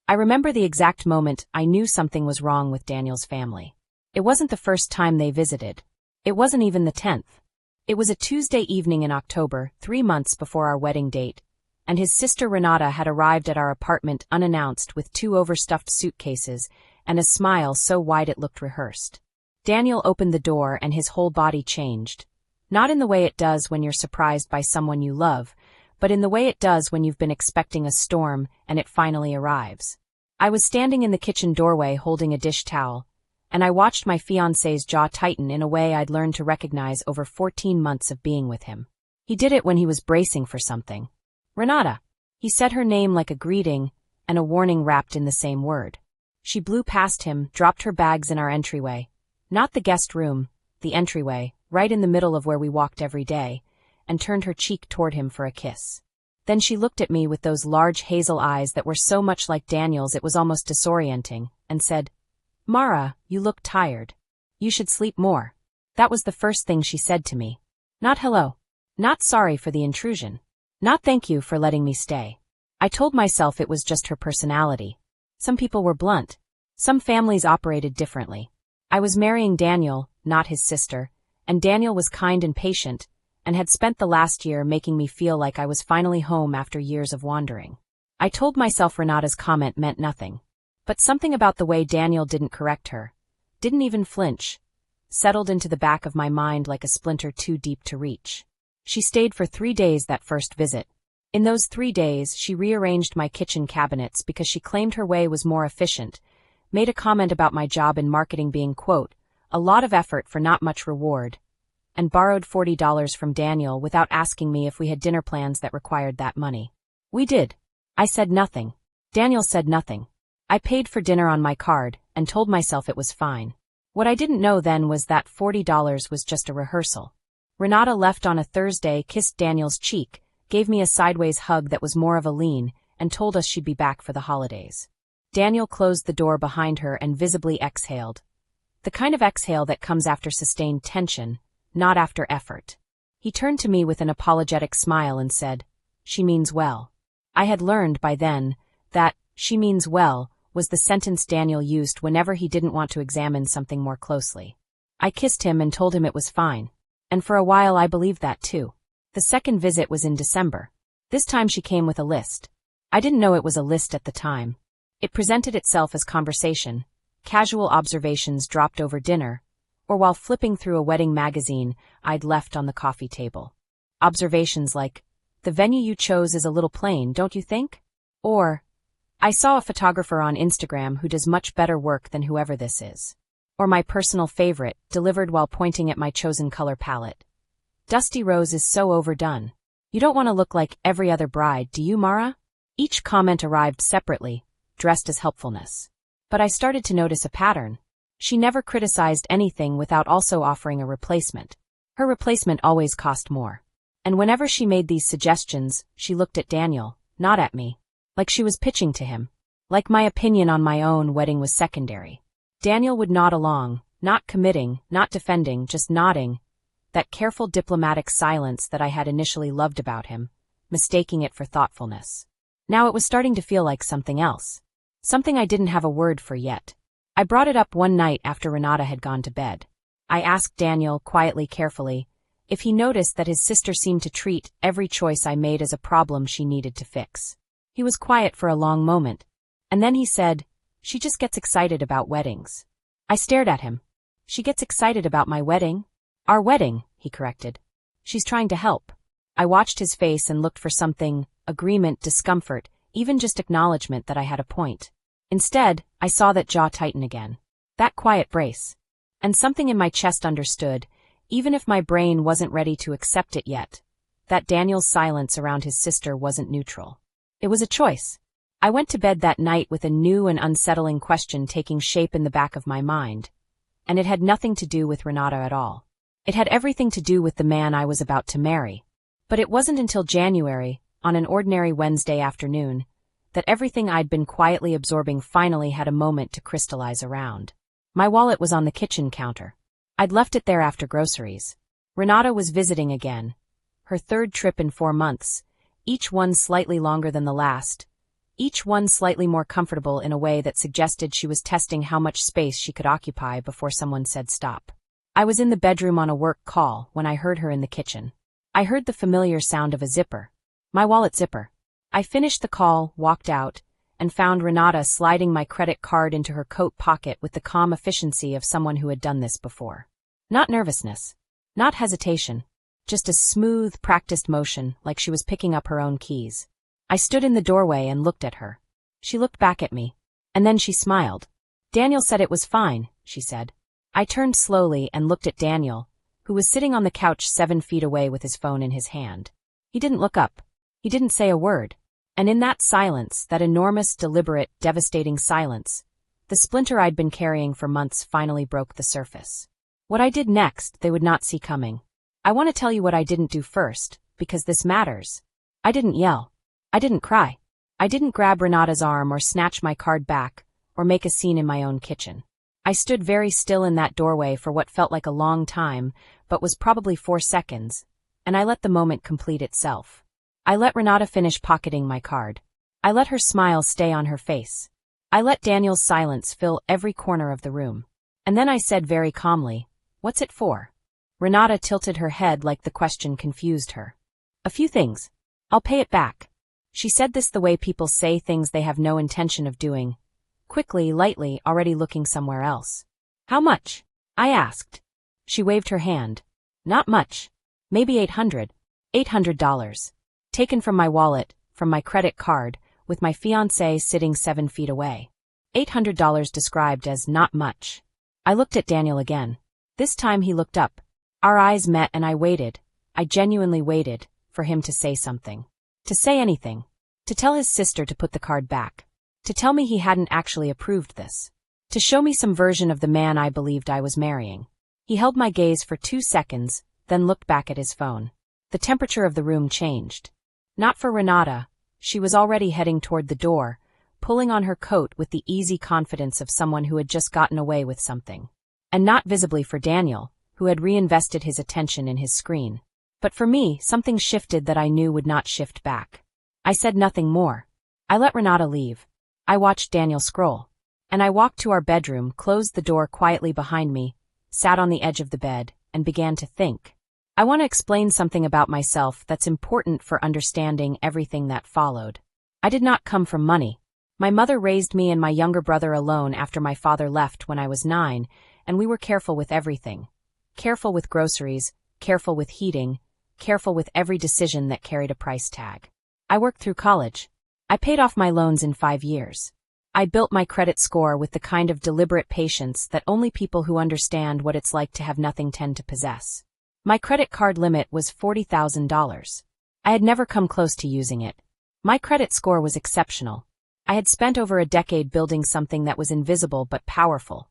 I remember the exact moment I knew something was wrong with Daniel's family. It wasn't the first time they visited. It wasn't even the 10th. It was a Tuesday evening in October, 3 months before our wedding date, and his sister Renata had arrived at our apartment unannounced with 2 overstuffed suitcases and a smile so wide it looked rehearsed. Daniel opened the door and his whole body changed. Not in the way it does when you're surprised by someone you love, but in the way it does when you've been expecting a storm and it finally arrives. I was standing in the kitchen doorway holding a dish towel, and I watched my fiancé's jaw tighten in a way I'd learned to recognize over 14 months of being with him. He did it when he was bracing for something. Renata. He said her name like a greeting and a warning wrapped in the same word. She blew past him, dropped her bags in our entryway. Not the guest room, the entryway, right in the middle of where we walked every day, and turned her cheek toward him for a kiss. Then she looked at me with those large hazel eyes that were so much like Daniel's it was almost disorienting, and said, "Mara, you look tired. You should sleep more." That was the first thing she said to me. Not hello. Not sorry for the intrusion. Not thank you for letting me stay. I told myself it was just her personality. Some people were blunt. Some families operated differently. I was marrying Daniel, not his sister, and Daniel was kind and patient, and had spent the last year making me feel like I was finally home after years of wandering. I told myself Renata's comment meant nothing. But something about the way Daniel didn't correct her, didn't even flinch, settled into the back of my mind like a splinter too deep to reach. She stayed for 3 days that first visit. In those 3 days, she rearranged my kitchen cabinets because she claimed her way was more efficient, made a comment about my job in marketing being, quote, a lot of effort for not much reward, and borrowed $40 from Daniel without asking me if we had dinner plans that required that money. We did. I said nothing. Daniel said nothing. I paid for dinner on my card and told myself it was fine. What I didn't know then was that $40 was just a rehearsal. Renata left on a Thursday, kissed Daniel's cheek, gave me a sideways hug that was more of a lean, and told us she'd be back for the holidays. Daniel closed the door behind her and visibly exhaled. The kind of exhale that comes after sustained tension, not after effort. He turned to me with an apologetic smile and said, "She means well." I had learned by then that, "she means well," was the sentence Daniel used whenever he didn't want to examine something more closely. I kissed him and told him it was fine. And for a while I believed that too. The second visit was in December. This time she came with a list. I didn't know it was a list at the time. It presented itself as conversation, casual observations dropped over dinner, or while flipping through a wedding magazine I'd left on the coffee table. Observations like, "The venue you chose is a little plain, don't you think?" Or, "I saw a photographer on Instagram who does much better work than whoever this is." Or my personal favorite, delivered while pointing at my chosen color palette. "Dusty rose is so overdone. You don't want to look like every other bride, do you, Mara?" Each comment arrived separately, dressed as helpfulness. But I started to notice a pattern. She never criticized anything without also offering a replacement. Her replacement always cost more. And whenever she made these suggestions, she looked at Daniel, not at me. Like she was pitching to him. Like my opinion on my own wedding was secondary. Daniel would nod along, not committing, not defending, just nodding. That careful diplomatic silence that I had initially loved about him, mistaking it for thoughtfulness. Now it was starting to feel like something else. Something I didn't have a word for yet. I brought it up one night after Renata had gone to bed. I asked Daniel, quietly, carefully, if he noticed that his sister seemed to treat every choice I made as a problem she needed to fix. He was quiet for a long moment. And then he said, "She just gets excited about weddings." I stared at him. "She gets excited about my wedding?" "Our wedding," he corrected. "She's trying to help." I watched his face and looked for something, agreement, discomfort, even just acknowledgement that I had a point. Instead, I saw that jaw tighten again. That quiet brace. And something in my chest understood, even if my brain wasn't ready to accept it yet, that Daniel's silence around his sister wasn't neutral. It was a choice. I went to bed that night with a new and unsettling question taking shape in the back of my mind. And it had nothing to do with Renata at all. It had everything to do with the man I was about to marry. But it wasn't until January, on an ordinary Wednesday afternoon, that everything I'd been quietly absorbing finally had a moment to crystallize around. My wallet was on the kitchen counter. I'd left it there after groceries. Renata was visiting again. Her third trip in 4 months, each one slightly longer than the last, each one slightly more comfortable in a way that suggested she was testing how much space she could occupy before someone said stop. I was in the bedroom on a work call when I heard her in the kitchen. I heard the familiar sound of a zipper. My wallet zipper. I finished the call, walked out, and found Renata sliding my credit card into her coat pocket with the calm efficiency of someone who had done this before. Not nervousness. Not hesitation. Just a smooth, practiced motion like she was picking up her own keys. I stood in the doorway and looked at her. She looked back at me. And then she smiled. Daniel said it was fine, she said. I turned slowly and looked at Daniel, who was sitting on the couch 7 feet away with his phone in his hand. He didn't look up. He didn't say a word. And in that silence, that enormous, deliberate, devastating silence, the splinter I'd been carrying for months finally broke the surface. What I did next, they would not see coming. I want to tell you what I didn't do first, because this matters. I didn't yell. I didn't cry. I didn't grab Renata's arm or snatch my card back, or make a scene in my own kitchen. I stood very still in that doorway for what felt like a long time, but was probably 4 seconds, and I let the moment complete itself. I let Renata finish pocketing my card. I let her smile stay on her face. I let Daniel's silence fill every corner of the room. And then I said very calmly, "What's it for?" Renata tilted her head like the question confused her. "A few things. I'll pay it back." She said this the way people say things they have no intention of doing. Quickly, lightly, already looking somewhere else. "How much?" I asked. She waved her hand. "Not much. Maybe $800. Taken from my wallet, from my credit card, with my fiancé sitting 7 feet away. $800 described as not much. I looked at Daniel again. This time he looked up. Our eyes met and I waited. I genuinely waited for him to say something. To say anything. To tell his sister to put the card back. To tell me he hadn't actually approved this. To show me some version of the man I believed I was marrying. He held my gaze for 2 seconds, then looked back at his phone. The temperature of the room changed. Not for Renata. She was already heading toward the door, pulling on her coat with the easy confidence of someone who had just gotten away with something. And not visibly for Daniel, who had reinvested his attention in his screen. But for me, something shifted that I knew would not shift back. I said nothing more. I let Renata leave. I watched Daniel scroll. And I walked to our bedroom, closed the door quietly behind me, sat on the edge of the bed, and began to think. I want to explain something about myself that's important for understanding everything that followed. I did not come from money. My mother raised me and my younger brother alone after my father left when I was 9, and we were careful with everything. Careful with groceries, careful with heating, careful with every decision that carried a price tag. I worked through college. I paid off my loans in 5 years. I built my credit score with the kind of deliberate patience that only people who understand what it's like to have nothing tend to possess. My credit card limit was $40,000. I had never come close to using it. My credit score was exceptional. I had spent over a decade building something that was invisible but powerful.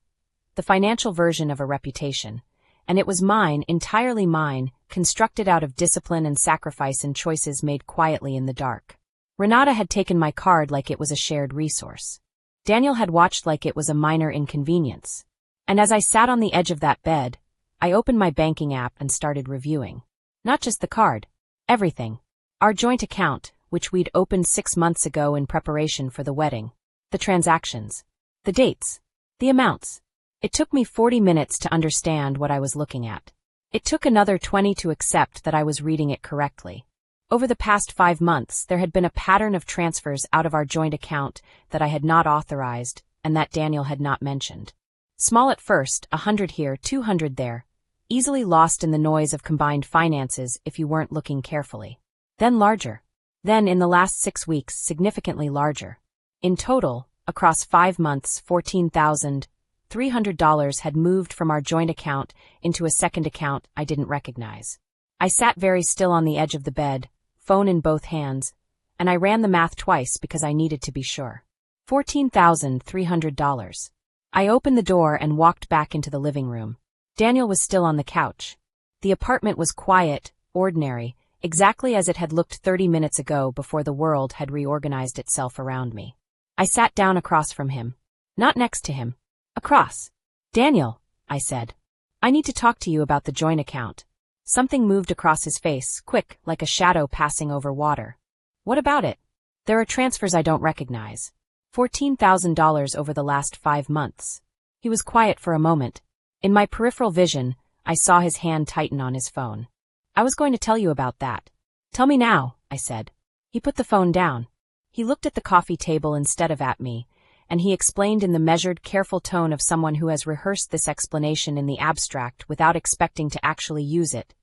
The financial version of a reputation. And it was mine, entirely mine, constructed out of discipline and sacrifice and choices made quietly in the dark. Renata had taken my card like it was a shared resource. Daniel had watched like it was a minor inconvenience. And as I sat on the edge of that bed, I opened my banking app and started reviewing. Not just the card. Everything. Our joint account, which we'd opened 6 months ago in preparation for the wedding. The transactions. The dates. The amounts. It took me 40 minutes to understand what I was looking at. It took another 20 to accept that I was reading it correctly. Over the past 5 months, there had been a pattern of transfers out of our joint account that I had not authorized and that Daniel had not mentioned. Small at first, 100 here, 200 there, easily lost in the noise of combined finances if you weren't looking carefully. Then larger. Then, in the last 6 weeks, significantly larger. In total, across 5 months, $14,300 had moved from our joint account into a second account I didn't recognize. I sat very still on the edge of the bed, phone in both hands, and I ran the math twice because I needed to be sure. $14,300. I opened the door and walked back into the living room. Daniel was still on the couch. The apartment was quiet, ordinary, exactly as it had looked 30 minutes ago before the world had reorganized itself around me. I sat down across from him. Not next to him. Across. "Daniel," I said. "I need to talk to you about the joint account." Something moved across his face, quick, like a shadow passing over water. "What about it?" There are transfers I don't recognize. $14,000 over the last 5 months. He was quiet for a moment. In my peripheral vision, I saw his hand tighten on his phone. I was going to tell you about that. Tell me now, I said. He put the phone down. He looked at the coffee table instead of at me, and he explained in the measured, careful tone of someone who has rehearsed this explanation in the abstract without expecting to actually use it,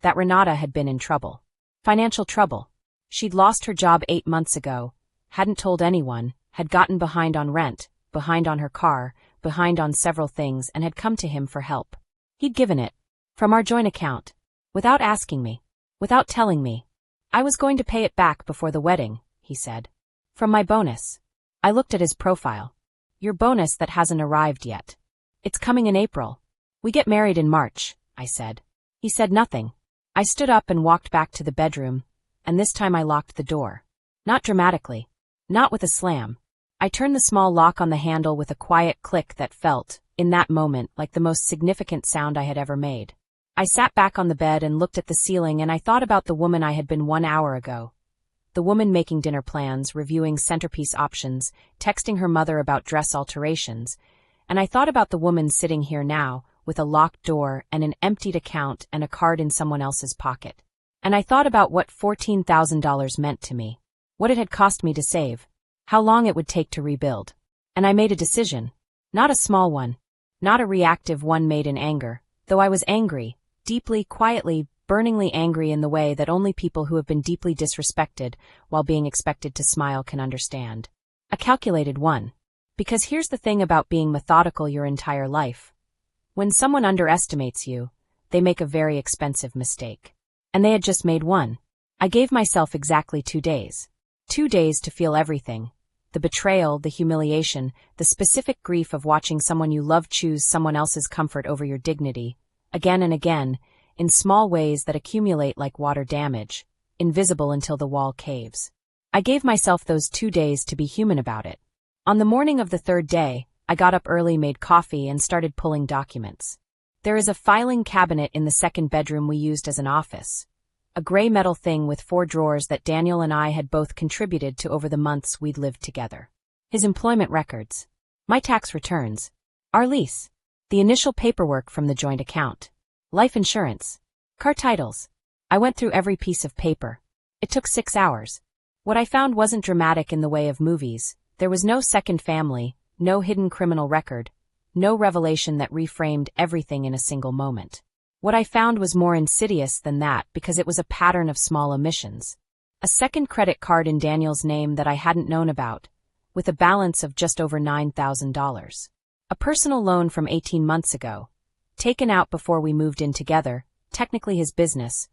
that Renata had been in trouble. Financial trouble. She'd lost her job 8 months ago, hadn't told anyone, had gotten behind on rent, behind on her car, behind on several things, and had come to him for help. He'd given it. From our joint account. Without asking me. Without telling me. I was going to pay it back before the wedding, he said. From my bonus. I looked at his profile. Your bonus that hasn't arrived yet. It's coming in April. We get married in March, I said. He said nothing. I stood up and walked back to the bedroom, and this time I locked the door. Not dramatically. Not with a slam. I turned the small lock on the handle with a quiet click that felt, in that moment, like the most significant sound I had ever made. I sat back on the bed and looked at the ceiling, and I thought about the woman I had been 1 hour ago. The woman making dinner plans, reviewing centerpiece options, texting her mother about dress alterations, and I thought about the woman sitting here now, with a locked door and an emptied account and a card in someone else's pocket. And I thought about what $14,000 meant to me, what it had cost me to save, how long it would take to rebuild. And I made a decision. Not a small one. Not a reactive one made in anger, though I was angry, deeply, quietly, burningly angry in the way that only people who have been deeply disrespected while being expected to smile can understand. A calculated one. Because here's the thing about being methodical your entire life. When someone underestimates you, they make a very expensive mistake. And they had just made one. I gave myself exactly 2 days. 2 days to feel everything. The betrayal, the humiliation, the specific grief of watching someone you love choose someone else's comfort over your dignity, again and again, in small ways that accumulate like water damage, invisible until the wall caves. I gave myself those 2 days to be human about it. On the morning of the 3rd day, I got up early, made coffee, and started pulling documents. There is a filing cabinet in the second bedroom we used as an office. A gray metal thing with 4 drawers that Daniel and I had both contributed to over the months we'd lived together. His employment records. My tax returns. Our lease. The initial paperwork from the joint account. Life insurance. Car titles. I went through every piece of paper. It took 6 hours. What I found wasn't dramatic in the way of movies. There was no second family, no hidden criminal record, no revelation that reframed everything in a single moment. What I found was more insidious than that because it was a pattern of small omissions. A second credit card in Daniel's name that I hadn't known about, with a balance of just over $9,000. A personal loan from 18 months ago, taken out before we moved in together, technically his business,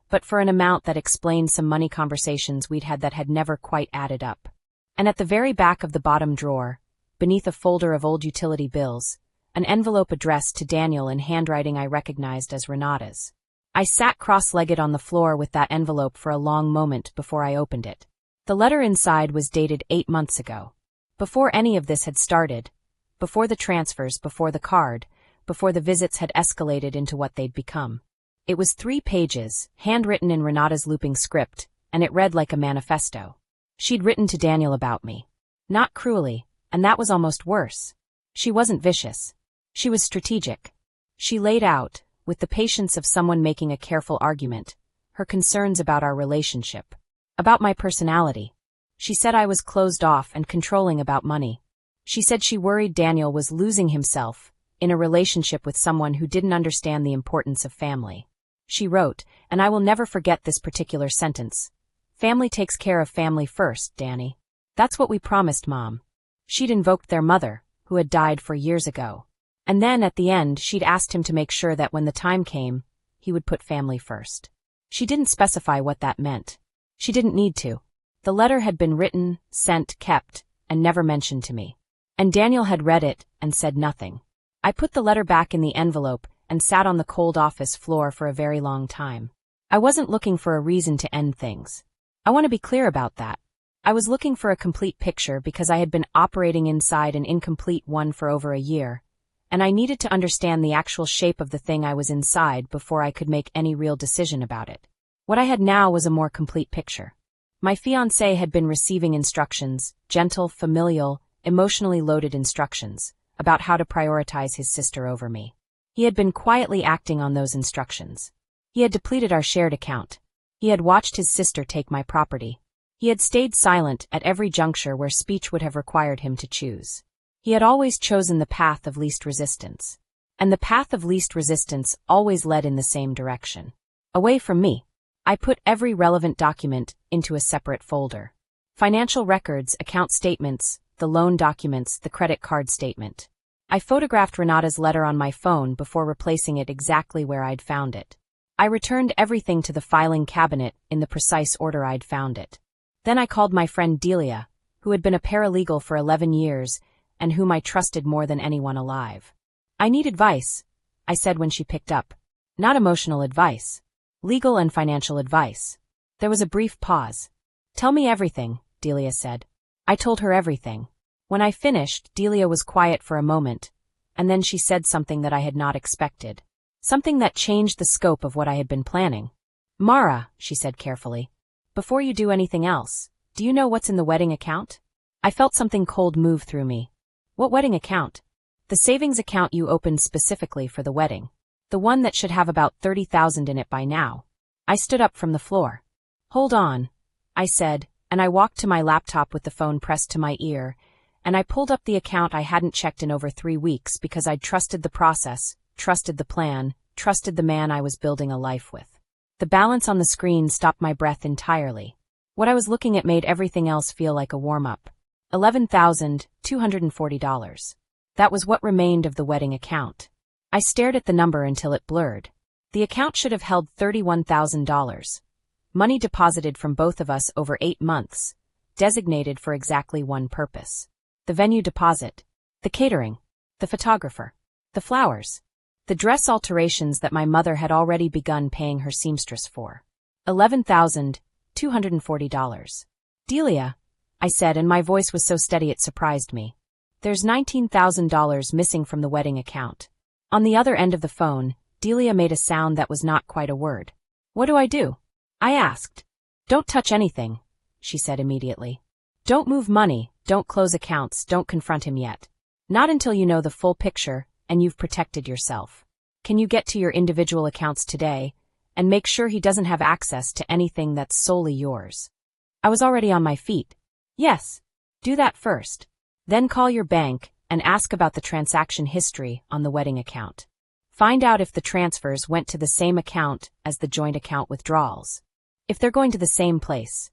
but for an amount that explained some money conversations we'd had that had never quite added up. And at the very back of the bottom drawer, beneath a folder of old utility bills, an envelope addressed to Daniel in handwriting I recognized as Renata's. I sat cross-legged on the floor with that envelope for a long moment before I opened it. The letter inside was dated 8 months ago. Before any of this had started, before the transfers, before the card, before the visits had escalated into what they'd become. It was 3 pages, handwritten in Renata's looping script, and it read like a manifesto. She'd written to Daniel about me. Not cruelly, and that was almost worse. She wasn't vicious. She was strategic. She laid out, with the patience of someone making a careful argument, her concerns about our relationship, about my personality. She said I was closed off and controlling about money. She said she worried Daniel was losing himself in a relationship with someone who didn't understand the importance of family. She wrote, and I will never forget this particular sentence, "Family takes care of family first, Danny. That's what we promised Mom." She'd invoked their mother, who had died 4 years ago. And then, at the end, she'd asked him to make sure that when the time came, he would put family first. She didn't specify what that meant. She didn't need to. The letter had been written, sent, kept, and never mentioned to me. And Daniel had read it and said nothing. I put the letter back in the envelope and sat on the cold office floor for a very long time. I wasn't looking for a reason to end things. I want to be clear about that. I was looking for a complete picture because I had been operating inside an incomplete one for over a year, and I needed to understand the actual shape of the thing I was inside before I could make any real decision about it. What I had now was a more complete picture. My fiancé had been receiving instructions, gentle, familial, emotionally loaded instructions, about how to prioritize his sister over me. He had been quietly acting on those instructions. He had depleted our shared account. He had watched his sister take my property. He had stayed silent at every juncture where speech would have required him to choose. He had always chosen the path of least resistance. And the path of least resistance always led in the same direction. Away from me. I put every relevant document into a separate folder. Financial records, account statements, the loan documents, the credit card statement. I photographed Renata's letter on my phone before replacing it exactly where I'd found it. I returned everything to the filing cabinet in the precise order I'd found it. Then I called my friend Delia, who had been a paralegal for 11 years and whom I trusted more than anyone alive. I need advice, I said when she picked up. Not emotional advice. Legal and financial advice. There was a brief pause. Tell me everything, Delia said. I told her everything. When I finished, Delia was quiet for a moment, and then she said something that I had not expected. Something that changed the scope of what I had been planning. Mara, she said carefully. Before you do anything else, do you know what's in the wedding account? I felt something cold move through me. What wedding account? The savings account you opened specifically for the wedding. The one that should have about 30,000 in it by now. I stood up from the floor. Hold on, I said, and I walked to my laptop with the phone pressed to my ear, and I pulled up the account I hadn't checked in over 3 weeks because I'd trusted the process, trusted the plan, trusted the man I was building a life with. The balance on the screen stopped my breath entirely. What I was looking at made everything else feel like a warm-up. $11,240. That was what remained of the wedding account. I stared at the number until it blurred. The account should have held $31,000. Money deposited from both of us over 8 months, designated for exactly one purpose. The venue deposit, the catering, the photographer, the flowers, the dress alterations that my mother had already begun paying her seamstress for. $11,240. Delia, I said, and my voice was so steady it surprised me. There's $19,000 missing from the wedding account. On the other end of the phone, Delia made a sound that was not quite a word. What do I do? I asked. Don't touch anything, she said immediately. Don't move money, don't close accounts, don't confront him yet. Not until you know the full picture and you've protected yourself. Can you get to your individual accounts today and make sure he doesn't have access to anything that's solely yours? I was already on my feet. Yes. Do that first. Then call your bank and ask about the transaction history on the wedding account. Find out if the transfers went to the same account as the joint account withdrawals. If they're going to the same place.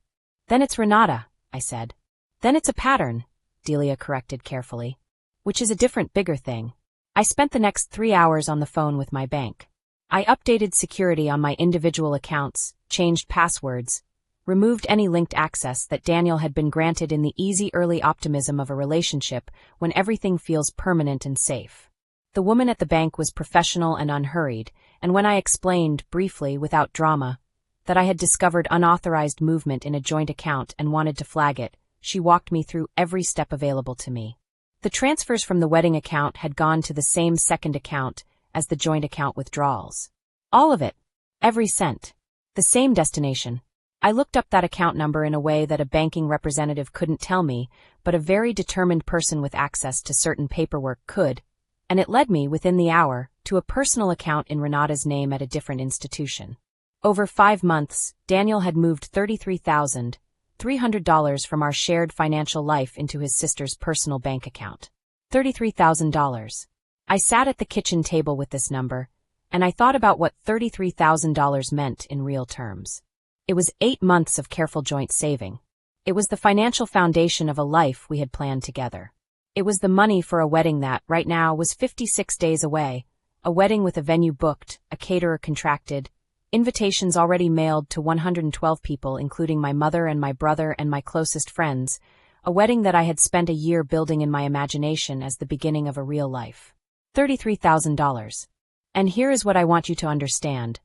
Then it's Renata, I said. Then it's a pattern, Delia corrected carefully. Which is a different, bigger thing. I spent the next 3 hours on the phone with my bank. I updated security on my individual accounts, changed passwords, removed any linked access that Daniel had been granted in the easy early optimism of a relationship when everything feels permanent and safe. The woman at the bank was professional and unhurried, and when I explained, briefly, without drama, that I had discovered unauthorized movement in a joint account and wanted to flag it, she walked me through every step available to me. The transfers from the wedding account had gone to the same second account as the joint account withdrawals. All of it. Every cent. The same destination. I looked up that account number in a way that a banking representative couldn't tell me, but a very determined person with access to certain paperwork could, and it led me, within the hour, to a personal account in Renata's name at a different institution. Over 5 months, Daniel had moved $33,300 from our shared financial life into his sister's personal bank account. $33,000. I sat at the kitchen table with this number, and I thought about what $33,000 meant in real terms. It was 8 months of careful joint saving. It was the financial foundation of a life we had planned together. It was the money for a wedding that, right now, was 56 days away, a wedding with a venue booked, a caterer contracted, invitations already mailed to 112 people including my mother and my brother and my closest friends, a wedding that I had spent a year building in my imagination as the beginning of a real life. $33,000. And here is what I want you to understand.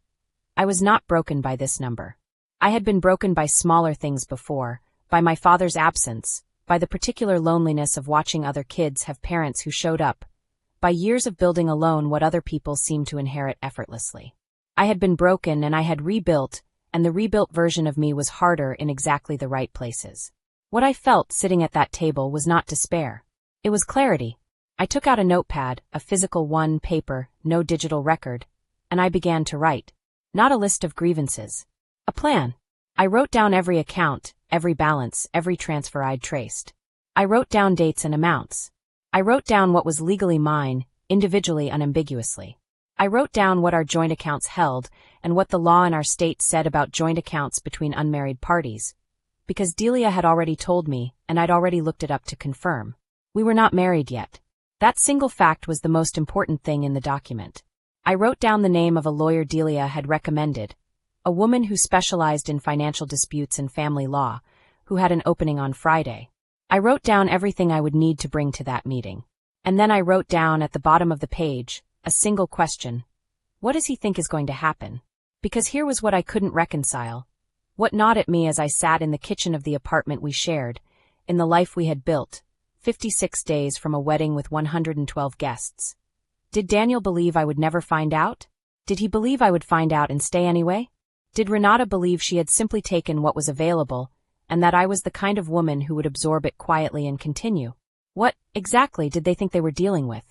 I was not broken by this number. I had been broken by smaller things before, by my father's absence, by the particular loneliness of watching other kids have parents who showed up, by years of building alone what other people seemed to inherit effortlessly. I had been broken and I had rebuilt, and the rebuilt version of me was harder in exactly the right places. What I felt sitting at that table was not despair. It was clarity. I took out a notepad, a physical one, paper, no digital record, and I began to write. Not a list of grievances. A plan. I wrote down every account, every balance, every transfer I'd traced. I wrote down dates and amounts. I wrote down what was legally mine, individually, unambiguously. I wrote down what our joint accounts held and what the law in our state said about joint accounts between unmarried parties. Because Delia had already told me, and I'd already looked it up to confirm. We were not married yet. That single fact was the most important thing in the document. I wrote down the name of a lawyer Delia had recommended, a woman who specialized in financial disputes and family law, who had an opening on Friday. I wrote down everything I would need to bring to that meeting. And then I wrote down at the bottom of the page a single question. What does he think is going to happen? Because here was what I couldn't reconcile. What gnawed at me as I sat in the kitchen of the apartment we shared, in the life we had built, 56 days from a wedding with 112 guests. Did Daniel believe I would never find out? Did he believe I would find out and stay anyway? Did Renata believe she had simply taken what was available, and that I was the kind of woman who would absorb it quietly and continue? What, exactly, did they think they were dealing with?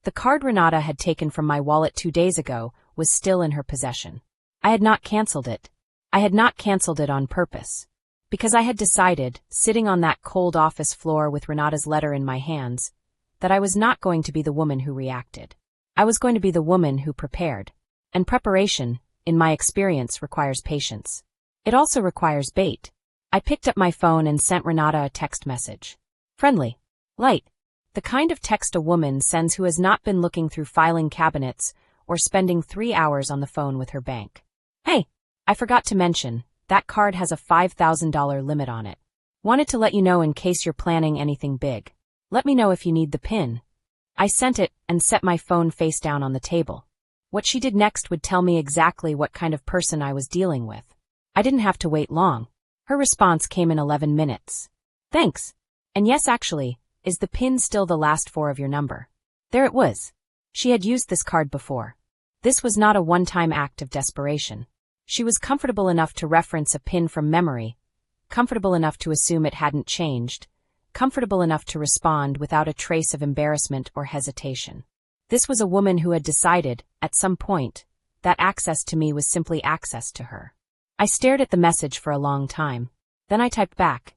The card Renata had taken from my wallet 2 days ago was still in her possession. I had not canceled it. I had not canceled it on purpose. Because I had decided, sitting on that cold office floor with Renata's letter in my hands, that I was not going to be the woman who reacted. I was going to be the woman who prepared. And preparation, in my experience, requires patience. It also requires bait. I picked up my phone and sent Renata a text message. Friendly. Light. The kind of text a woman sends who has not been looking through filing cabinets or spending 3 hours on the phone with her bank. Hey, I forgot to mention, that card has a $5,000 limit on it. Wanted to let you know in case you're planning anything big. Let me know if you need the PIN. I sent it and set my phone face down on the table. What she did next would tell me exactly what kind of person I was dealing with. I didn't have to wait long. Her response came in 11 minutes. Thanks. And yes, actually, is the PIN still the last 4 of your number? There it was. She had used this card before. This was not a one-time act of desperation. She was comfortable enough to reference a PIN from memory, comfortable enough to assume it hadn't changed, comfortable enough to respond without a trace of embarrassment or hesitation. This was a woman who had decided, at some point, that access to me was simply access to her. I stared at the message for a long time. Then I typed back.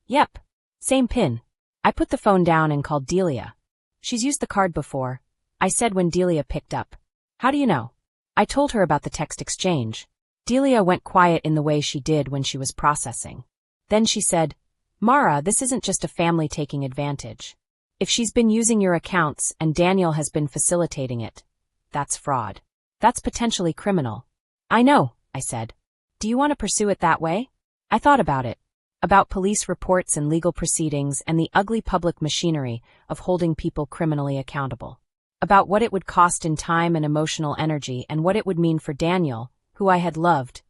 Yep. Same PIN. I put the phone down and called Delia. She's used the card before, I said when Delia picked up. How do you know? I told her about the text exchange. Delia went quiet in the way she did when she was processing. Then she said, Mara, this isn't just a family taking advantage. If she's been using your accounts and Daniel has been facilitating it, that's fraud. That's potentially criminal. I know, I said. Do you want to pursue it that way? I thought about it. About police reports and legal proceedings and the ugly public machinery of holding people criminally accountable. About what it would cost in time and emotional energy and what it would mean for Daniel, who I had loved,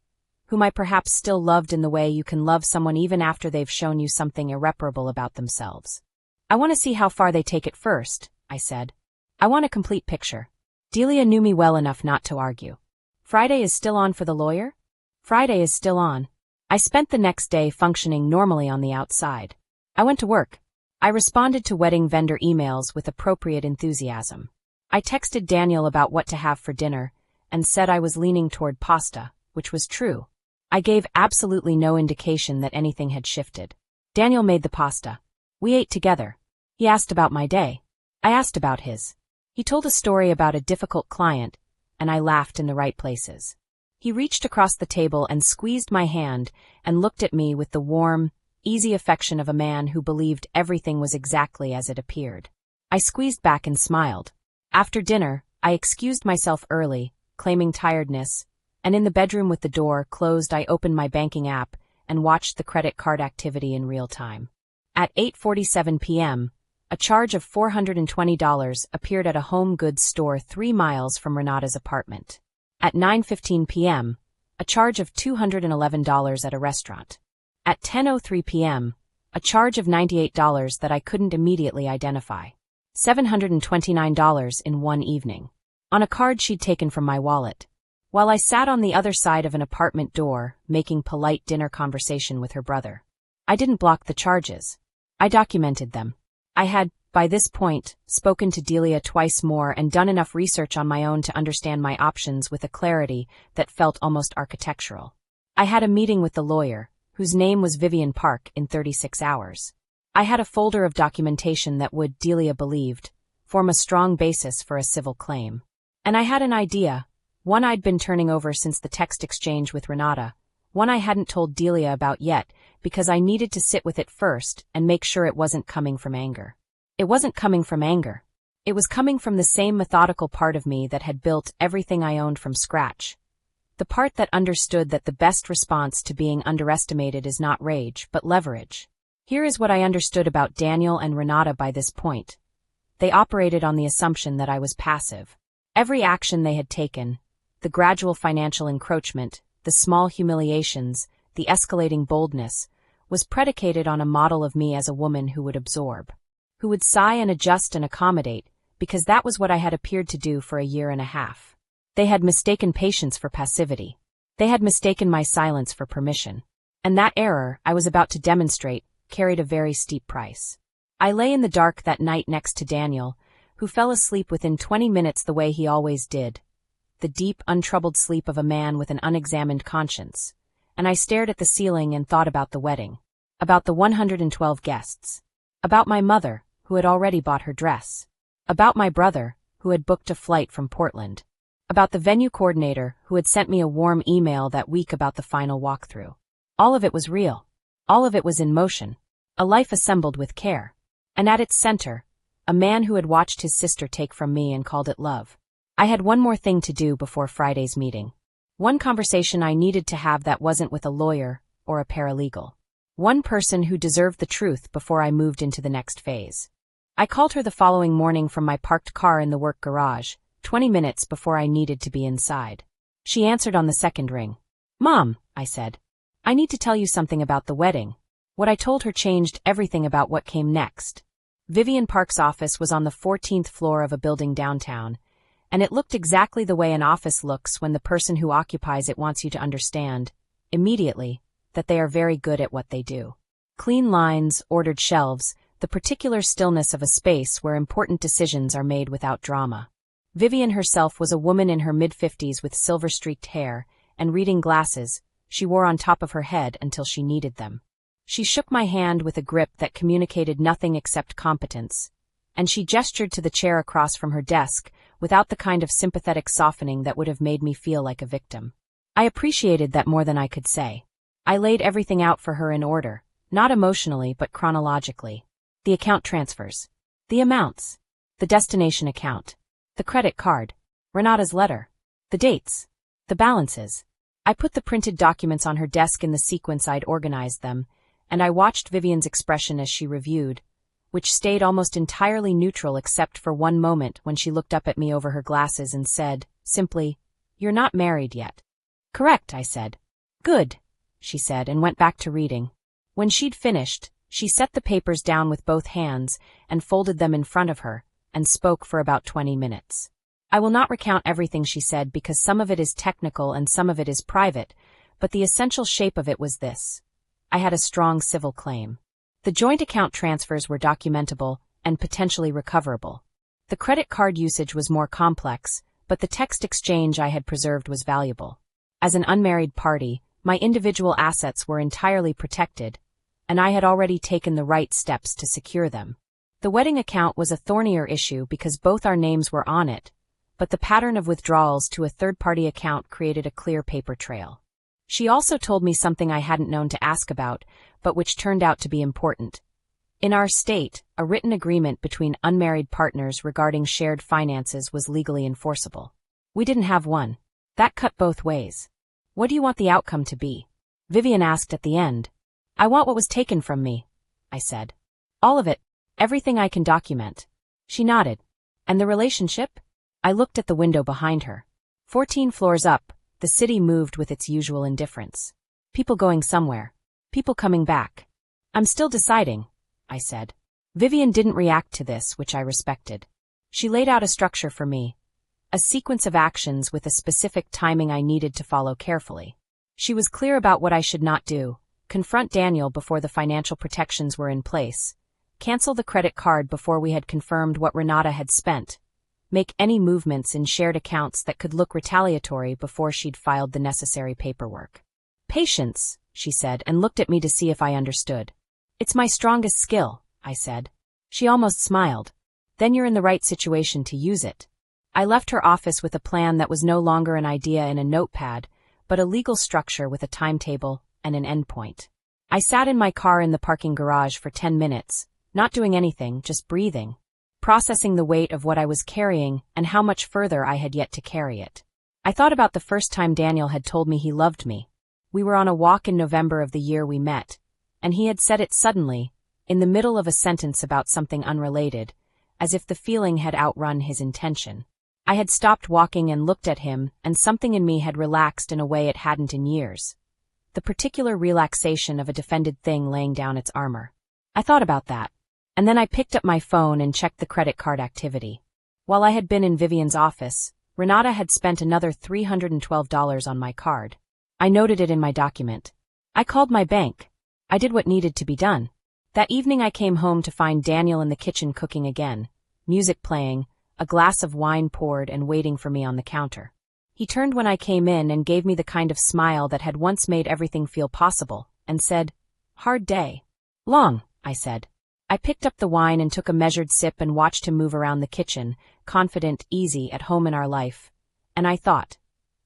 whom I perhaps still loved in the way you can love someone even after they've shown you something irreparable about themselves. I want to see how far they take it first, I said. I want a complete picture. Delia knew me well enough not to argue. Friday is still on for the lawyer? Friday is still on. I spent the next day functioning normally on the outside. I went to work. I responded to wedding vendor emails with appropriate enthusiasm. I texted Daniel about what to have for dinner and said I was leaning toward pasta, which was true. I gave absolutely no indication that anything had shifted. Daniel made the pasta. We ate together. He asked about my day. I asked about his. He told a story about a difficult client, and I laughed in the right places. He reached across the table and squeezed my hand and looked at me with the warm, easy affection of a man who believed everything was exactly as it appeared. I squeezed back and smiled. After dinner, I excused myself early, claiming tiredness, and in the bedroom with the door closed I opened my banking app and watched the credit card activity in real time. At 8:47 p.m., a charge of $420 appeared at a home goods store 3 miles from Renata's apartment. At 9:15 p.m., a charge of $211 at a restaurant. At 10:03 p.m., a charge of $98 that I couldn't immediately identify. $729 in one evening. On a card she'd taken from my wallet. while I sat on the other side of an apartment door, making polite dinner conversation with her brother. I didn't block the charges. I documented them. I had, by this point, spoken to Delia twice more and done enough research on my own to understand my options with a clarity that felt almost architectural. I had a meeting with the lawyer, whose name was Vivian Park, in 36 hours. I had a folder of documentation that would, Delia believed, form a strong basis for a civil claim. And I had an idea, one I'd been turning over since the text exchange with Renata, one I hadn't told Delia about yet because I needed to sit with it first and make sure it wasn't coming from anger. It wasn't coming from anger. It was coming from the same methodical part of me that had built everything I owned from scratch. The part that understood that the best response to being underestimated is not rage, but leverage. Here is what I understood about Daniel and Renata by this point. They operated on the assumption that I was passive. Every action they had taken, the gradual financial encroachment, the small humiliations, the escalating boldness, was predicated on a model of me as a woman who would absorb, who would sigh and adjust and accommodate, because that was what I had appeared to do for a year and a half. They had mistaken patience for passivity. They had mistaken my silence for permission. And that error, I was about to demonstrate, carried a very steep price. I lay in the dark that night next to Daniel, who fell asleep within 20 minutes the way he always did, the deep, untroubled sleep of a man with an unexamined conscience, and I stared at the ceiling and thought about the wedding, about the 112 guests, about my mother, who had already bought her dress, about my brother, who had booked a flight from Portland, about the venue coordinator who had sent me a warm email that week about the final walkthrough. All of it was real. All of it was in motion, a life assembled with care. And at its center, a man who had watched his sister take from me and called it love. I had one more thing to do before Friday's meeting. One conversation I needed to have that wasn't with a lawyer or a paralegal. One person who deserved the truth before I moved into the next phase. I called her the following morning from my parked car in the work garage, 20 minutes before I needed to be inside. She answered on the second ring. "Mom," I said. "I need to tell you something about the wedding." What I told her changed everything about what came next. Vivian Park's office was on the 14th floor of a building downtown, and it looked exactly the way an office looks when the person who occupies it wants you to understand, immediately, that they are very good at what they do. Clean lines, ordered shelves, the particular stillness of a space where important decisions are made without drama. Vivian herself was a woman in her mid-50s with silver-streaked hair and reading glasses she wore on top of her head until she needed them. She shook my hand with a grip that communicated nothing except competence, and she gestured to the chair across from her desk without the kind of sympathetic softening that would have made me feel like a victim. I appreciated that more than I could say. I laid everything out for her in order, not emotionally but chronologically. The account transfers. The amounts. The destination account. The credit card. Renata's letter. The dates. The balances. I put the printed documents on her desk in the sequence I'd organized them, and I watched Vivian's expression as she reviewed, which stayed almost entirely neutral except for one moment when she looked up at me over her glasses and said, simply, "You're not married yet." "Correct," I said. "Good," she said, and went back to reading. When she'd finished, she set the papers down with both hands and folded them in front of her, and spoke for about 20 minutes. I will not recount everything she said because some of it is technical and some of it is private, but the essential shape of it was this. I had a strong civil claim. The joint account transfers were documentable and potentially recoverable. The credit card usage was more complex, but the text exchange I had preserved was valuable. As an unmarried party, my individual assets were entirely protected, and I had already taken the right steps to secure them. The wedding account was a thornier issue because both our names were on it, but the pattern of withdrawals to a third-party account created a clear paper trail. She also told me something I hadn't known to ask about, but which turned out to be important. In our state, a written agreement between unmarried partners regarding shared finances was legally enforceable. We didn't have one. That cut both ways. "What do you want the outcome to be?" Vivian asked at the end. "I want what was taken from me," I said. "All of it, everything I can document." She nodded. "And the relationship?" I looked at the window behind her. 14 floors up, the city moved with its usual indifference. People going somewhere. People coming back. "I'm still deciding," I said. Vivian didn't react to this, which I respected. She laid out a structure for me. a sequence of actions with a specific timing I needed to follow carefully. She was clear about what I should not do: confront Daniel before the financial protections were in place, cancel the credit card before we had confirmed what Renata had spent, make any movements in shared accounts that could look retaliatory before she'd filed the necessary paperwork. "Patience," she said, and looked at me to see if I understood. "It's my strongest skill," I said. She almost smiled. "Then you're in the right situation to use it." I left her office with a plan that was no longer an idea in a notepad, but a legal structure with a timetable and an endpoint. I sat in my car in the parking garage for 10 minutes, not doing anything, just breathing, processing the weight of what I was carrying and how much further I had yet to carry it. I thought about the first time Daniel had told me he loved me. We were on a walk in November of the year we met, and he had said it suddenly, in the middle of a sentence about something unrelated, as if the feeling had outrun his intention. I had stopped walking and looked at him, and something in me had relaxed in a way it hadn't in years. The particular relaxation of a defended thing laying down its armor. I thought about that, and then I picked up my phone and checked the credit card activity. While I had been in Vivian's office, Renata had spent another $312 on my card. I noted it in my document. I called my bank. I did what needed to be done. That evening I came home to find Daniel in the kitchen cooking again, music playing, a glass of wine poured and waiting for me on the counter. He turned when I came in and gave me the kind of smile that had once made everything feel possible, and said, "Hard day." "Long," I said. I picked up the wine and took a measured sip and watched him move around the kitchen, confident, easy, at home in our life. And I thought,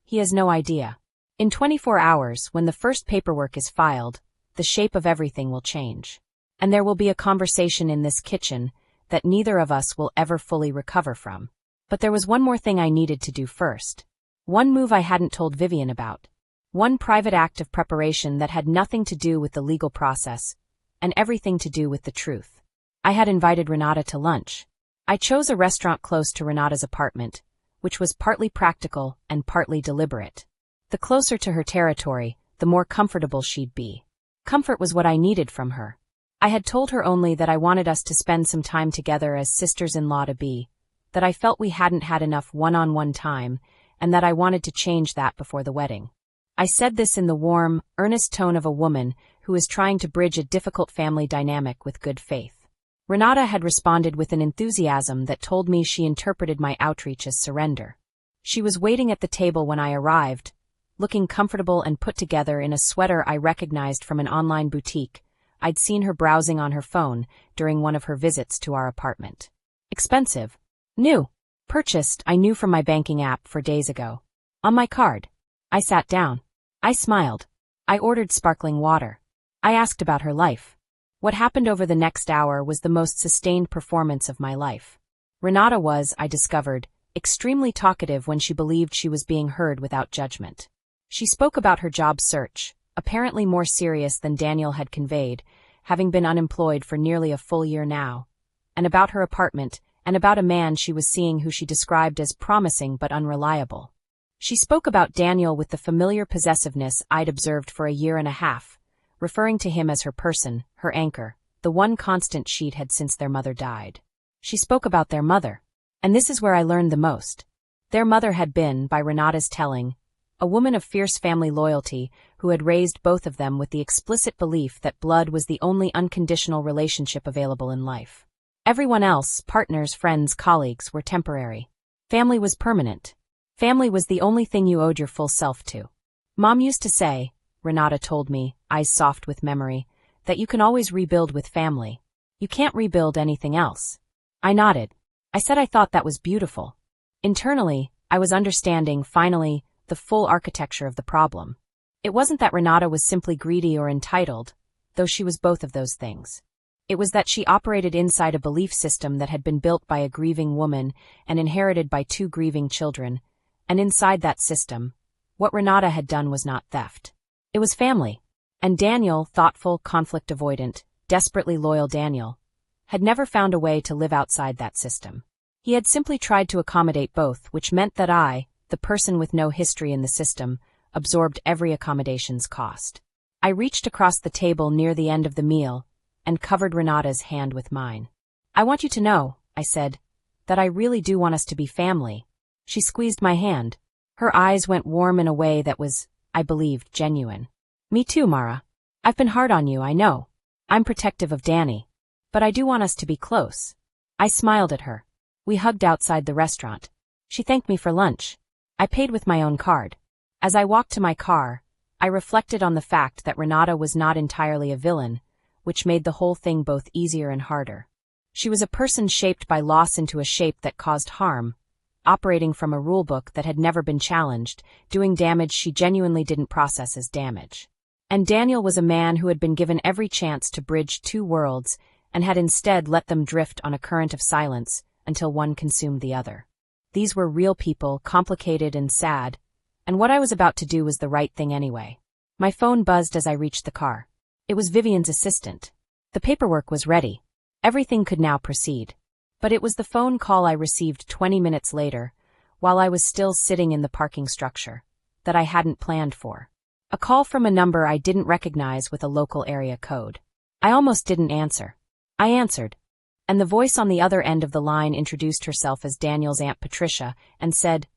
he has no idea. In 24 hours, when the first paperwork is filed, the shape of everything will change. And there will be a conversation in this kitchen that neither of us will ever fully recover from. But there was one more thing I needed to do first. One move I hadn't told Vivian about. One private act of preparation that had nothing to do with the legal process, and everything to do with the truth. I had invited Renata to lunch. I chose a restaurant close to Renata's apartment, which was partly practical and partly deliberate. The closer to her territory, the more comfortable she'd be. Comfort was what I needed from her. I had told her only that I wanted us to spend some time together as sisters-in-law-to-be, that I felt we hadn't had enough one-on-one time, and that I wanted to change that before the wedding. I said this in the warm, earnest tone of a woman who is trying to bridge a difficult family dynamic with good faith. Renata had responded with an enthusiasm that told me she interpreted my outreach as surrender. She was waiting at the table when I arrived, looking comfortable and put together in a sweater I recognized from an online boutique. I'd seen her browsing on her phone during one of her visits to our apartment. Expensive. New. Purchased, I knew from my banking app 4 days ago. On my card. I sat down. I smiled. I ordered sparkling water. I asked about her life. What happened over the next hour was the most sustained performance of my life. Renata was, I discovered, extremely talkative when she believed she was being heard without judgment. She spoke about her job search, apparently more serious than Daniel had conveyed, having been unemployed for nearly a full year now, and about her apartment, and about a man she was seeing who she described as promising but unreliable. She spoke about Daniel with the familiar possessiveness I'd observed for a year and a half, referring to him as her person, her anchor, the one constant she'd had since their mother died. She spoke about their mother, and this is where I learned the most. Their mother had been, by Renata's telling, a woman of fierce family loyalty who had raised both of them with the explicit belief that blood was the only unconditional relationship available in life. Everyone else, partners, friends, colleagues, were temporary. Family was permanent. Family was the only thing you owed your full self to. Mom used to say, Renata told me, eyes soft with memory, that you can always rebuild with family. You can't rebuild anything else. I nodded. I said I thought that was beautiful. Internally, I was understanding, finally, the full architecture of the problem. It wasn't that Renata was simply greedy or entitled, though she was both of those things. It was that she operated inside a belief system that had been built by a grieving woman and inherited by 2 grieving children, and inside that system, what Renata had done was not theft. It was family. And Daniel, thoughtful, conflict-avoidant, desperately loyal Daniel, had never found a way to live outside that system. He had simply tried to accommodate both, which meant that I, the person with no history in the system, absorbed every accommodation's cost. I reached across the table near the end of the meal and covered Renata's hand with mine. I want you to know, I said, that I really do want us to be family, She squeezed my hand. Her eyes went warm in a way that was, I believed, genuine. Me too, Mara. I've been hard on you, I know. I'm protective of Danny. But I do want us to be close. I smiled at her. We hugged outside the restaurant. She thanked me for lunch. I paid with my own card. As I walked to my car, I reflected on the fact that Renata was not entirely a villain, which made the whole thing both easier and harder. She was a person shaped by loss into a shape that caused harm, operating from a rulebook that had never been challenged, doing damage she genuinely didn't process as damage. And Daniel was a man who had been given every chance to bridge two worlds and had instead let them drift on a current of silence until one consumed the other. These were real people, complicated and sad, and what I was about to do was the right thing anyway. My phone buzzed as I reached the car. It was Vivian's assistant. The paperwork was ready. Everything could now proceed. But it was the phone call I received 20 minutes later, while I was still sitting in the parking structure, that I hadn't planned for. A call from a number I didn't recognize with a local area code. I almost didn't answer. I answered, and the voice on the other end of the line introduced herself as Daniel's Aunt Patricia and said,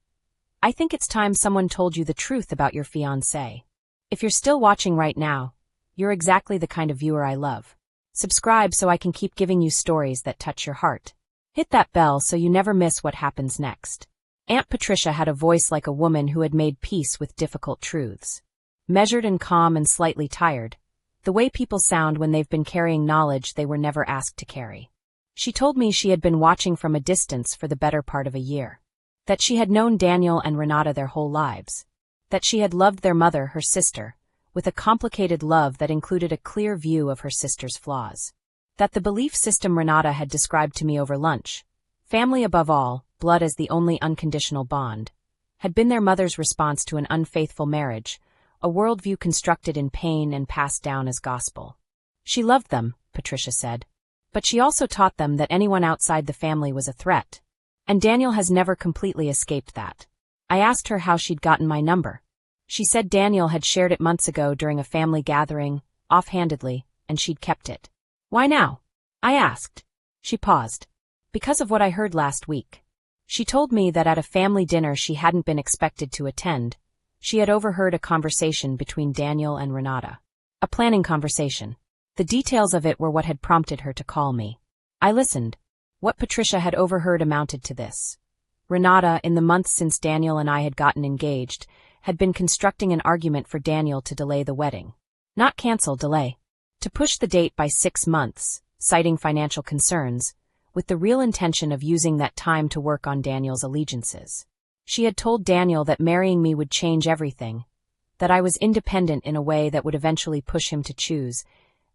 "I think it's time someone told you the truth about your fiancé. If you're still watching right now, you're exactly the kind of viewer I love. Subscribe so I can keep giving you stories that touch your heart. Hit that bell so you never miss what happens next." Aunt Patricia had a voice like a woman who had made peace with difficult truths. Measured and calm and slightly tired, the way people sound when they've been carrying knowledge they were never asked to carry. She told me she had been watching from a distance for the better part of a year. That she had known Daniel and Renata their whole lives. That she had loved their mother, her sister, with a complicated love that included a clear view of her sister's flaws. That the belief system Renata had described to me over lunch, family above all, blood as the only unconditional bond, had been their mother's response to an unfaithful marriage, a worldview constructed in pain and passed down as gospel. She loved them, Patricia said. But she also taught them that anyone outside the family was a threat. And Daniel has never completely escaped that. I asked her how she'd gotten my number. She said Daniel had shared it months ago during a family gathering, offhandedly, and she'd kept it. "Why now?" I asked. She paused. "Because of what I heard last week." She told me that at a family dinner she hadn't been expected to attend, she had overheard a conversation between Daniel and Renata. A planning conversation. The details of it were what had prompted her to call me. I listened. What Patricia had overheard amounted to this. Renata, in the months since Daniel and I had gotten engaged, had been constructing an argument for Daniel to delay the wedding. Not cancel, delay. To push the date by 6 months, citing financial concerns, with the real intention of using that time to work on Daniel's allegiances. She had told Daniel that marrying me would change everything, that I was independent in a way that would eventually push him to choose,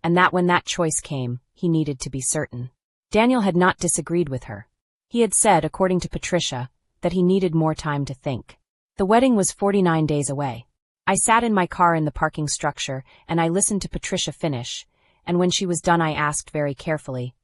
and that when that choice came, he needed to be certain. Daniel had not disagreed with her. He had said, according to Patricia, that he needed more time to think. The wedding was 49 days away. I sat in my car in the parking structure, and I listened to Patricia finish, and when she was done I asked very carefully,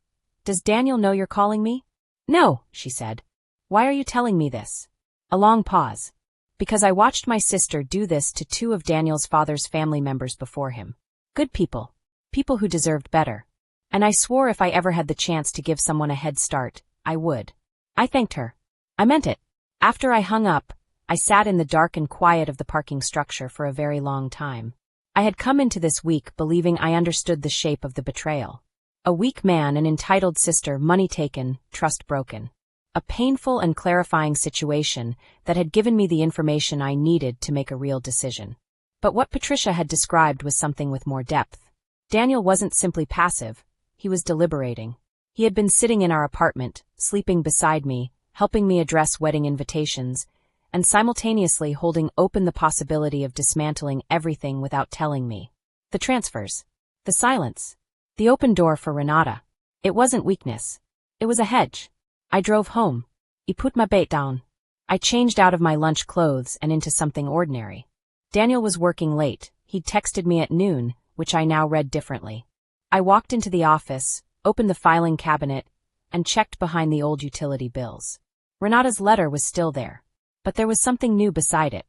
"Does Daniel know you're calling me?" "No," she said. "Why are you telling me this?" A long pause. "Because I watched my sister do this to 2 of Daniel's father's family members before him. Good people. People who deserved better. And I swore if I ever had the chance to give someone a head start, I would." I thanked her. I meant it. After I hung up, I sat in the dark and quiet of the parking structure for a very long time. I had come into this week believing I understood the shape of the betrayal. A weak man, an entitled sister, money taken, trust broken. A painful and clarifying situation that had given me the information I needed to make a real decision. But what Patricia had described was something with more depth. Daniel wasn't simply passive, he was deliberating. He had been sitting in our apartment, sleeping beside me, helping me address wedding invitations, and simultaneously holding open the possibility of dismantling everything without telling me. The transfers. The silence. The open door for Renata. It wasn't weakness. It was a hedge. I drove home. I put my bait down. I changed out of my lunch clothes and into something ordinary. Daniel was working late. He'd texted me at noon, which I now read differently. I walked into the office, opened the filing cabinet, and checked behind the old utility bills. Renata's letter was still there. But there was something new beside it.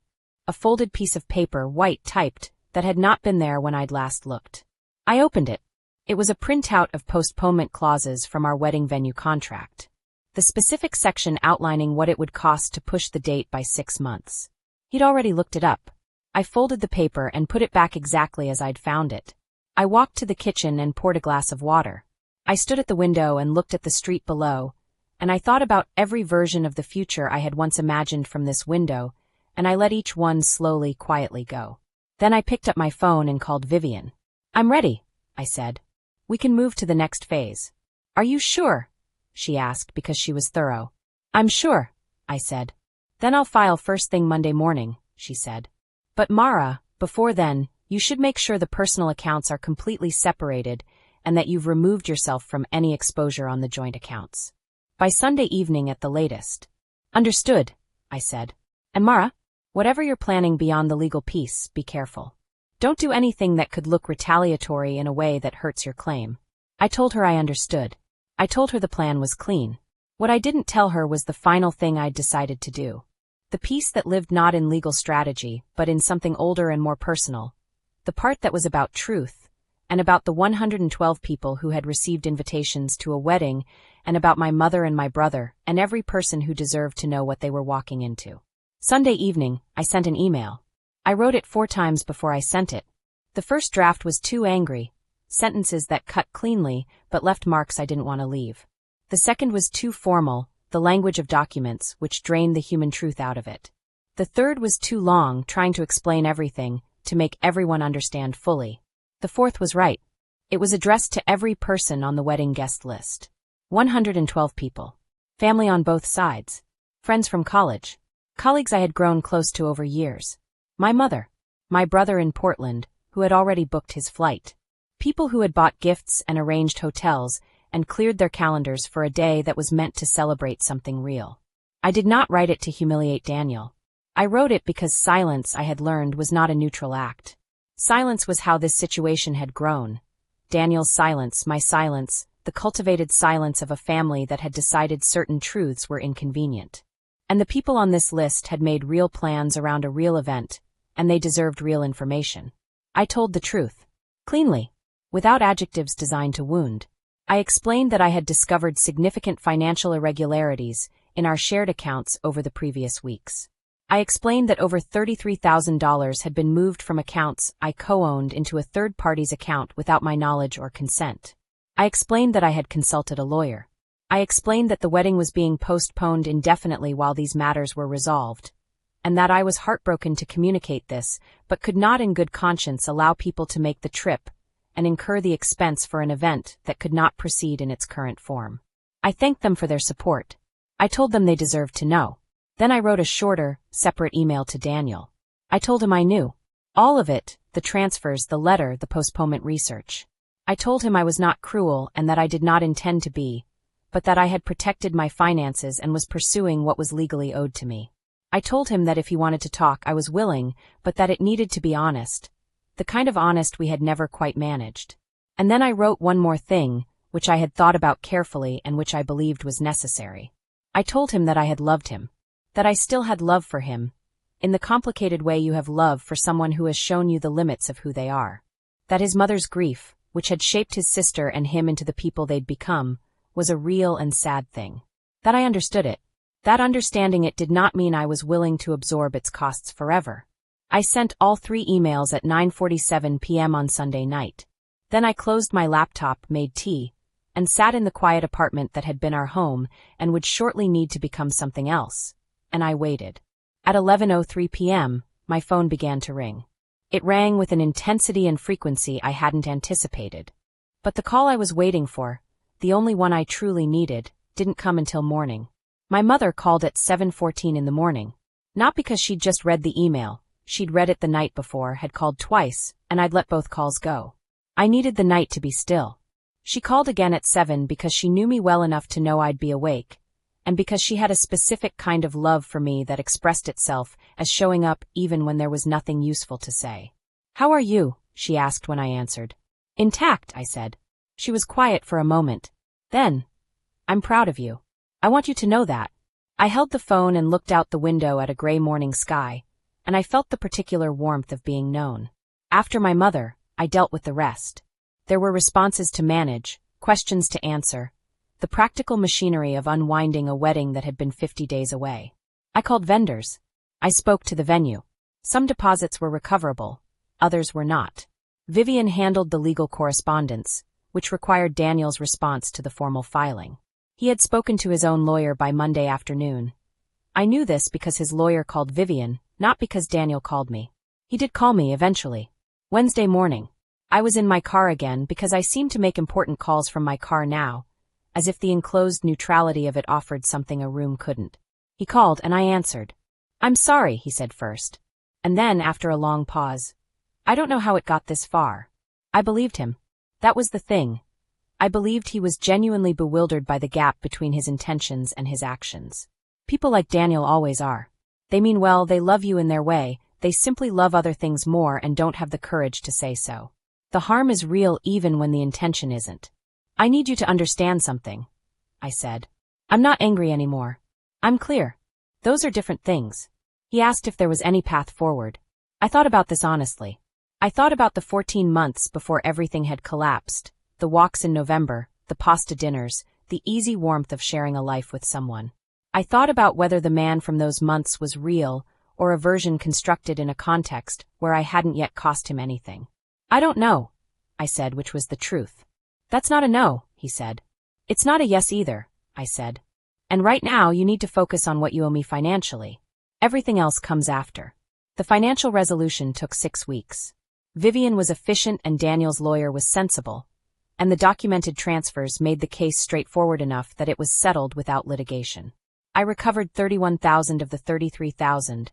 A folded piece of paper, white typed, that had not been there when I'd last looked. I opened it. It was a printout of postponement clauses from our wedding venue contract. the specific section outlining what it would cost to push the date by 6 months. He'd already looked it up. I folded the paper and put it back exactly as I'd found it. I walked to the kitchen and poured a glass of water. I stood at the window and looked at the street below, and I thought about every version of the future I had once imagined from this window, and I let each one slowly, quietly go. Then I picked up my phone and called Vivian. "I'm ready," I said. "We can move to the next phase." "Are you sure?" she asked because she was thorough. "I'm sure," I said. "Then I'll file first thing Monday morning," she said. "But Mara, before then, you should make sure the personal accounts are completely separated and that you've removed yourself from any exposure on the joint accounts. By Sunday evening at the latest." "Understood," I said. "And Mara, whatever you're planning beyond the legal piece, be careful. Don't do anything that could look retaliatory in a way that hurts your claim." I told her I understood. I told her the plan was clean. What I didn't tell her was the final thing I'd decided to do. The piece that lived not in legal strategy, but in something older and more personal. The part that was about truth, and about the 112 people who had received invitations to a wedding, and about my mother and my brother, and every person who deserved to know what they were walking into. Sunday evening, I sent an email. I wrote it 4 times before I sent it. The first draft was too angry, sentences that cut cleanly, but left marks I didn't want to leave. The second was too formal, the language of documents, which drained the human truth out of it. The third was too long, trying to explain everything, to make everyone understand fully. The fourth was right. It was addressed to every person on the wedding guest list. 112 people. Family on both sides. Friends from college. Colleagues I had grown close to over years. My mother. My brother in Portland, who had already booked his flight. People who had bought gifts and arranged hotels and cleared their calendars for a day that was meant to celebrate something real. I did not write it to humiliate Daniel. I wrote it because silence, I had learned, was not a neutral act. Silence was how this situation had grown. Daniel's silence, my silence, the cultivated silence of a family that had decided certain truths were inconvenient. And the people on this list had made real plans around a real event, and they deserved real information. I told the truth. Cleanly. Without adjectives designed to wound. I explained that I had discovered significant financial irregularities in our shared accounts over the previous weeks. I explained that over $33,000 had been moved from accounts I co-owned into a third party's account without my knowledge or consent. I explained that I had consulted a lawyer. I explained that the wedding was being postponed indefinitely while these matters were resolved, and that I was heartbroken to communicate this, but could not in good conscience allow people to make the trip and incur the expense for an event that could not proceed in its current form. I thanked them for their support. I told them they deserved to know. Then I wrote a shorter, separate email to Daniel. I told him I knew. All of it, the transfers, the letter, the postponement research. I told him I was not cruel and that I did not intend to be, but that I had protected my finances and was pursuing what was legally owed to me. I told him that if he wanted to talk, I was willing, but that it needed to be honest. The kind of honest we had never quite managed. And then I wrote one more thing, which I had thought about carefully and which I believed was necessary. I told him that I had loved him. That I still had love for him, in the complicated way you have love for someone who has shown you the limits of who they are. That his mother's grief, which had shaped his sister and him into the people they'd become, was a real and sad thing. That I understood it. That understanding it did not mean I was willing to absorb its costs forever. I sent all 3 emails at 9:47 p.m. on Sunday night. Then I closed my laptop, made tea, and sat in the quiet apartment that had been our home and would shortly need to become something else. And I waited. At 11:03 p.m., my phone began to ring. It rang with an intensity and frequency I hadn't anticipated. But the call I was waiting for, the only one I truly needed, didn't come until morning. My mother called at 7:14 in the morning. Not because she'd just read the email. She'd read it the night before, had called twice, and I'd let both calls go. I needed the night to be still. She called again at 7 because she knew me well enough to know I'd be awake, and because she had a specific kind of love for me that expressed itself as showing up even when there was nothing useful to say. "How are you?" she asked when I answered. "Intact," I said. She was quiet for a moment. Then, "I'm proud of you. I want you to know that." I held the phone and looked out the window at a gray morning sky, and I felt the particular warmth of being known. After my mother, I dealt with the rest. There were responses to manage, questions to answer, the practical machinery of unwinding a wedding that had been 50 days away. I called vendors. I spoke to the venue. Some deposits were recoverable, others were not. Vivian handled the legal correspondence, which required Daniel's response to the formal filing. He had spoken to his own lawyer by Monday afternoon. I knew this because his lawyer called Vivian, not because Daniel called me. He did call me eventually. Wednesday morning. I was in my car again because I seemed to make important calls from my car now, as if the enclosed neutrality of it offered something a room couldn't. He called and I answered. "I'm sorry," he said first. And then, after a long pause, "I don't know how it got this far." I believed him. That was the thing. I believed he was genuinely bewildered by the gap between his intentions and his actions. People like Daniel always are. They mean well, they love you in their way, they simply love other things more and don't have the courage to say so. The harm is real even when the intention isn't. "I need you to understand something," I said. "I'm not angry anymore. I'm clear. Those are different things." He asked if there was any path forward. I thought about this honestly. I thought about the 14 months before everything had collapsed, the walks in November, the pasta dinners, the easy warmth of sharing a life with someone. I thought about whether the man from those months was real or a version constructed in a context where I hadn't yet cost him anything. "I don't know," I said, which was the truth. "That's not a no," he said. "It's not a yes either," I said. "And right now you need to focus on what you owe me financially. Everything else comes after." The financial resolution took 6 weeks. Vivian was efficient and Daniel's lawyer was sensible, and the documented transfers made the case straightforward enough that it was settled without litigation. I recovered $31,000 of the $33,000.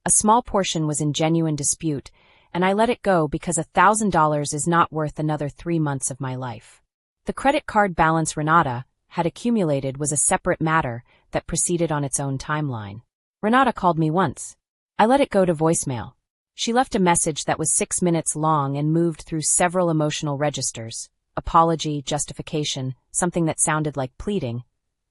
A small portion was in genuine dispute, and I let it go because $1,000 is not worth another 3 months of my life. The credit card balance Renata had accumulated was a separate matter that proceeded on its own timeline. Renata called me once. I let it go to voicemail. She left a message that was 6 minutes long and moved through several emotional registers: apology, justification, something that sounded like pleading,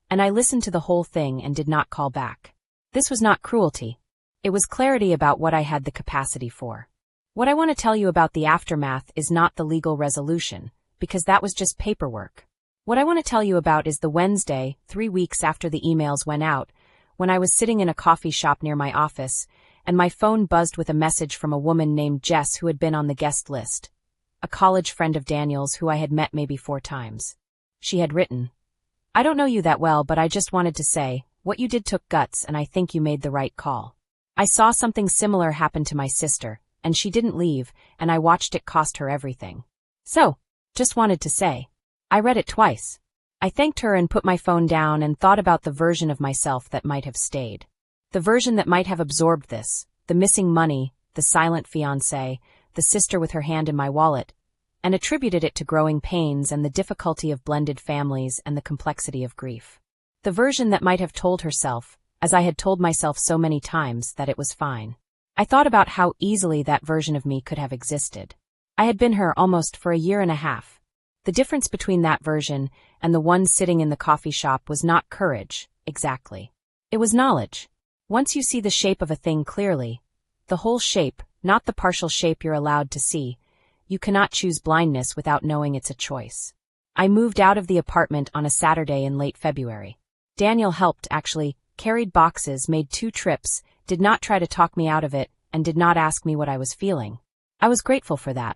and I listened to the whole thing and did not call back. This was not cruelty. It was clarity about what I had the capacity for. What I want to tell you about the aftermath is not the legal resolution, because that was just paperwork. What I want to tell you about is the Wednesday, 3 weeks after the emails went out, when I was sitting in a coffee shop near my office, and my phone buzzed with a message from a woman named Jess who had been on the guest list, a college friend of Daniel's who I had met maybe 4 times. She had written, "I don't know you that well, but I just wanted to say, what you did took guts and I think you made the right call. I saw something similar happen to my sister, and she didn't leave, and I watched it cost her everything. So, just wanted to say." I read it twice. I thanked her and put my phone down and thought about the version of myself that might have stayed. The version that might have absorbed this, the missing money, the silent fiancé, the sister with her hand in my wallet, and attributed it to growing pains and the difficulty of blended families and the complexity of grief. The version that might have told herself, as I had told myself so many times, that it was fine. I thought about how easily that version of me could have existed. I had been her almost for a year and a half. The difference between that version and the one sitting in the coffee shop was not courage, exactly. It was knowledge. Once you see the shape of a thing clearly, the whole shape, not the partial shape you're allowed to see, you cannot choose blindness without knowing it's a choice. I moved out of the apartment on a Saturday in late February. Daniel helped, actually, carried boxes, made 2 trips, did not try to talk me out of it, and did not ask me what I was feeling. I was grateful for that.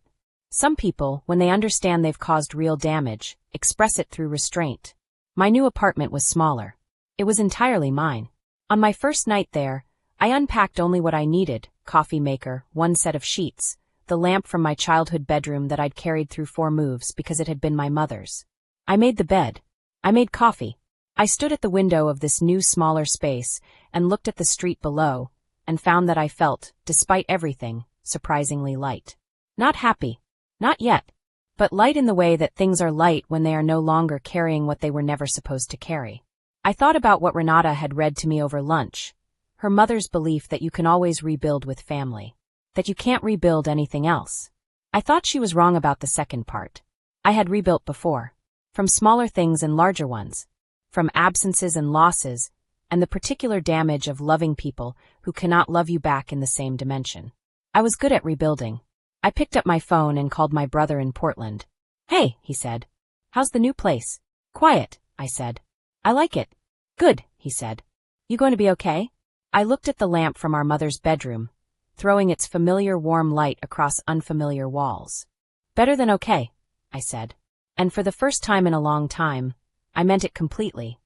Some people, when they understand they've caused real damage, express it through restraint. My new apartment was smaller. It was entirely mine. On my first night there, I unpacked only what I needed: coffee maker, 1 set of sheets, the lamp from my childhood bedroom that I'd carried through 4 moves because it had been my mother's. I made the bed. I made coffee. I stood at the window of this new smaller space and looked at the street below, and found that I felt, despite everything, surprisingly light. Not happy. Not yet. But light in the way that things are light when they are no longer carrying what they were never supposed to carry. I thought about what Renata had read to me over lunch, her mother's belief that you can always rebuild with family, that you can't rebuild anything else. I thought she was wrong about the second part. I had rebuilt before. From smaller things and larger ones. From absences and losses, and the particular damage of loving people who cannot love you back in the same dimension. I was good at rebuilding. I picked up my phone and called my brother in Portland. "Hey," he said. "How's the new place?" "Quiet," I said. I like it. Good, he said. You going to be okay? I looked at the lamp from our mother's bedroom, throwing its familiar warm light across unfamiliar walls. Better than okay, I said. And for the first time in a long time, I meant it completely.